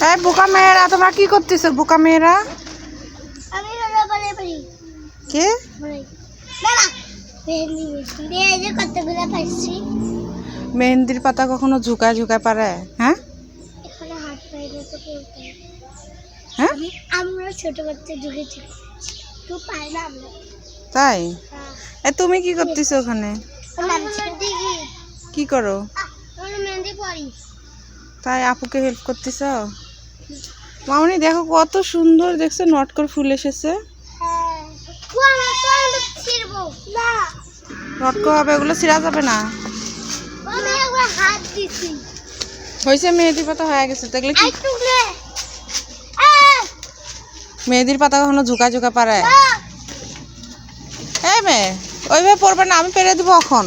এই বোকা মেয়েরা, তোমরা কি করতেছো বোকা মেয়েরা? আমি কে কতগুলো পাইছি। মেহেন্দির পাতা কখনো ঝুকায় ঝুকায় পারে? হ্যাঁ এখানে হাত পাইলে তো হ্যাঁ, আমরা ছোট বাচ্চা ঝুঁকেছি তো পাই না আমরা। তাই? তুমি কি করতেছো ওখানে? কি করো? মেহেন্দি পরি। তাই আপুকে হেল্প করতেছো? মামনি দেখো কত সুন্দর, দেখছো নটকর ফুল এসেছে। নটকর হবে, এগুলো ছিঁড়া যাবে না। হয়েছে, মেহেদির পাতা হয়ে গেছে। দেখলে কি মেহেদির পাতা কখনো ঝুকা ঝুকা পারে? এই মেয়ে, ওইভাবে পড়বে না, আমি পেরে দিব এখন।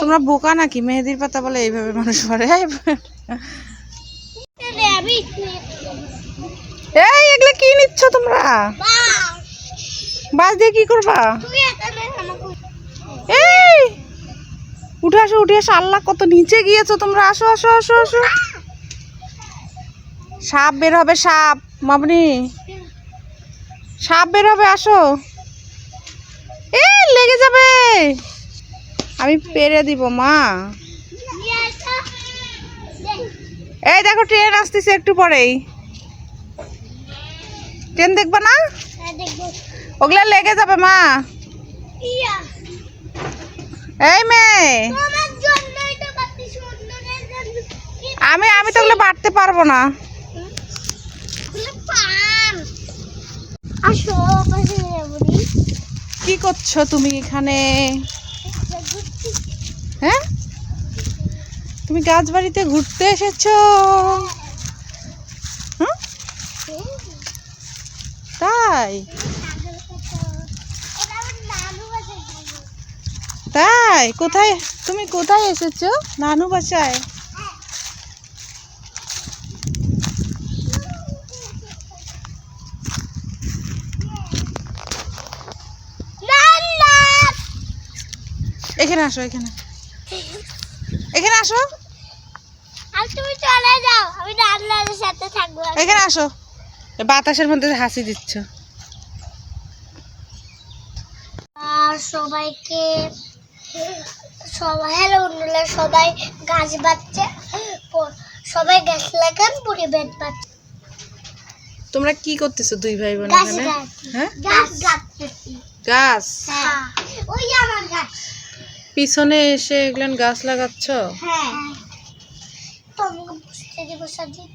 তোমরা বোকা নাকি? মেহেদির পাতা বলে এইভাবে মানুষ পড়ে? এই এগুলো কি নিচ্ছ তোমরা? বাস দিয়ে কি করবা? এই উঠে আসো, উঠে আসো। আল্লাহ, কত নিচে গিয়েছো তোমরা। আসো আসো আসো আসো। সাপ বের হবে, সাপ। মামনি, সাপ বের হবে, আসো। এই লেগে যাবে, আমি পেরে দিব মা। এই দেখো ট্রেন আসতেছে একটু পরেই। ট্রেন দেখবা না? ওগুলা লেগে যাবে মা। এই মেয়ে, আমি তো ওগুলো বাড়তে পারবো না। কি করছো তুমি এখানে? হ্যাঁ, তুমি গাছ বাড়িতে ঘুরতে এসেছো? তাই? তাই? কোথায় তুমি, কোথায় এসেছো? নানু বাসায়? এখানে আসো, এখানে এখানে আসো। তুমি চলে যাও, আমি নানলার সাথে থাকবো। এখানে আসো, বাতাসের মধ্যে হাসি দিচ্ছ। আর সবাইকে সবাই হ্যালো বন্ধুরা, সবাই গাছ বাচ্ছে, সবাই গাছ লাগান, পরিবেশ বাচ্ছে। তোমরা কি করতেছো দুই ভাই বোন গাছ এখানে? গাছ হ্যাঁ, গাছ গাছতেছি। গাছ? হ্যাঁ, ওই আমার গাছ। পিছনে এসে এগুলো গাছ লাগাচ্ছ? হ্যাঁ, তোমাকে বুঝতে দিব সাজিদ।